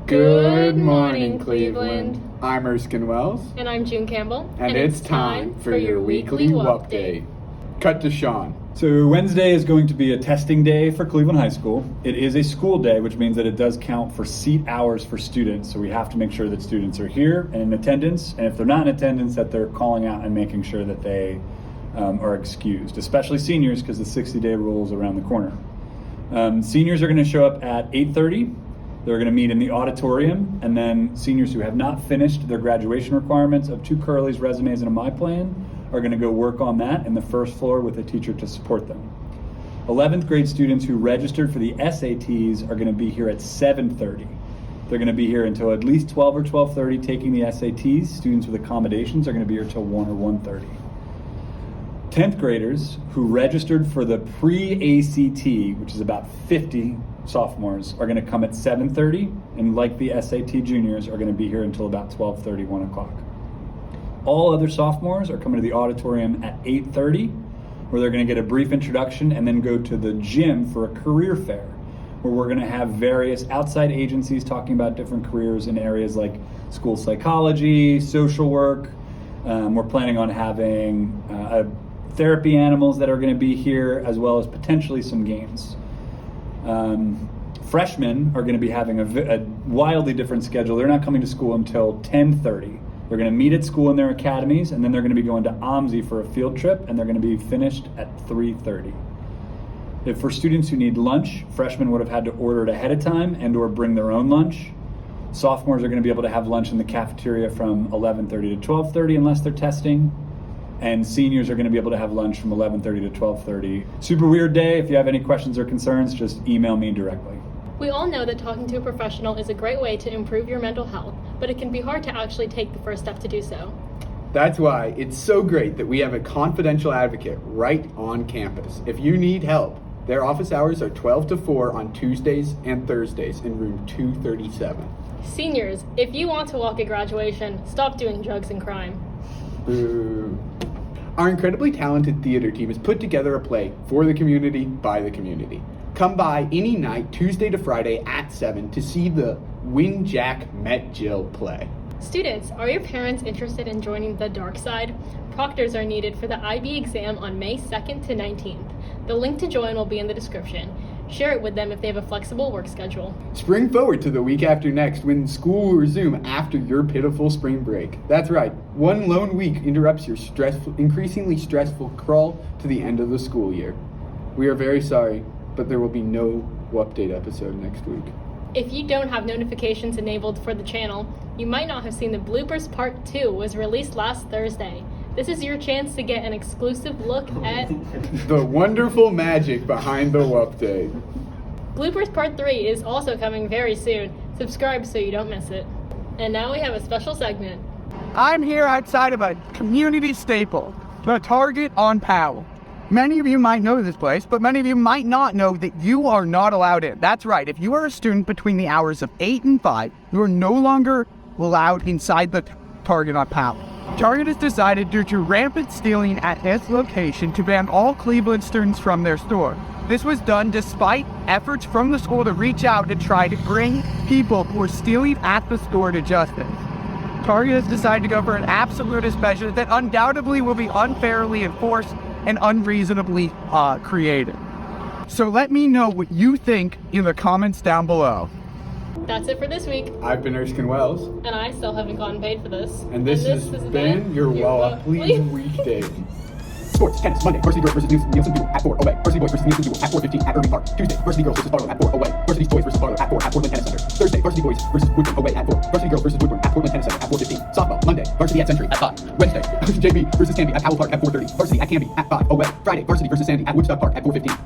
Good morning, Cleveland. I'm Erskine Wells. And I'm June Campbell. And it's time for your weekly Wupdate. Cut to Sean. So Wednesday is going to be a testing day for Cleveland High School. It is a school day, which means that it does count for seat hours for students. So we have to make sure that students are here and in attendance. And if they're not in attendance, that they're calling out and making sure that they are excused, especially seniors, because the 60-day rule is around the corner. Seniors are going to show up at 8:30. They're going to meet in the auditorium, and then seniors who have not finished their graduation requirements of 2 Curly's, resumes, and a My Plan are going to go work on that in the first floor with a teacher to support them. 11th grade students who registered for the SATs are going to be here at 7:30. They're going to be here until at least 12 or 12:30 taking the SATs. Students with accommodations are going to be here till 1 or 1:30. 10th graders who registered for the pre-ACT, which is about 50 sophomores, are going to come at 7:30, and like the SAT juniors, are going to be here until about 12:30, 1 o'clock. All other sophomores are coming to the auditorium at 8:30, where they're going to get a brief introduction and then go to the gym for a career fair, where we're going to have various outside agencies talking about different careers in areas like school psychology, social work. We're planning on having therapy animals that are going to be here, as well as potentially some games. Freshmen are going to be having a wildly different schedule. They're not coming to school until 10:30. They're going to meet at school in their academies, and then they're going to be going to OMSI for a field trip, and they're going to be finished at 3:30. If for students who need lunch, freshmen would have had to order it ahead of time and or bring their own lunch. Sophomores are going to be able to have lunch in the cafeteria from 11:30 to 12:30 unless they're testing. And seniors are going to be able to have lunch from 11:30 to 12:30. Super weird day. If you have any questions or concerns, just email me directly. We all know that talking to a professional is a great way to improve your mental health, but it can be hard to actually take the first step to do so. That's why it's so great that we have a confidential advocate right on campus. If you need help, their office hours are 12 to 4 on Tuesdays and Thursdays in room 237. Seniors, if you want to walk at graduation, stop doing drugs and crime. Boo. Our incredibly talented theater team has put together a play for the community by the community. Come by any night, Tuesday to Friday at 7 to see the When Jack Met Jill play. Students, are your parents interested in joining the dark side? Proctors are needed for the IB exam on May 2nd to 19th. The link to join will be in the description. Share it with them if they have a flexible work schedule. Spring forward to the week after next, when school will resume after your pitiful spring break. That's right, one lone week interrupts your increasingly stressful crawl to the end of the school year. We are very sorry, but there will be no Wupdate episode next week. If you don't have notifications enabled for the channel, you might not have seen the Bloopers Part 2 was released last Thursday. This is your chance to get an exclusive look at the wonderful magic behind the Wupdate. Bloopers Part 3 is also coming very soon. Subscribe so you don't miss it. And now we have a special segment. I'm here outside of a community staple, the Target on Powell. Many of you might know this place, but many of you might not know that you are not allowed in. That's right, if you are a student between the hours of 8 and 5, you are no longer allowed inside the Target on Powell. Target has decided, due to rampant stealing at its location, to ban all Cleveland students from their store. This was done despite efforts from the school to reach out and try to bring people who are stealing at the store to justice. Target has decided to go for an absolutist measure that undoubtedly will be unfairly enforced and unreasonably created. So let me know what you think in the comments down below. That's it for this week. I've been Erskine Wells. And I still haven't gotten paid for this. And this has been your Wupdate weekday. Sports, tennis, Monday, Varsity Girls versus Nielsen Duo at 4, away. Varsity Boys versus Nielsen Duo at 4:15 at Irving Park. Tuesday, Varsity Girls versus Barlow at 4, away. Varsity Boys versus Barlow at 4 at Portland Tennis Center. Thursday, Varsity Boys versus Woodburn away at 4. Varsity Girls versus Woodburn at Portland Tennis Center at 4:15. Softball, Monday, Varsity at Century at 5. Wednesday, JB versus Canby at Powell Park at 4:30. Varsity at Canby at 5, away. Friday, Varsity versus Sandy at Woodstock Park at 4:15.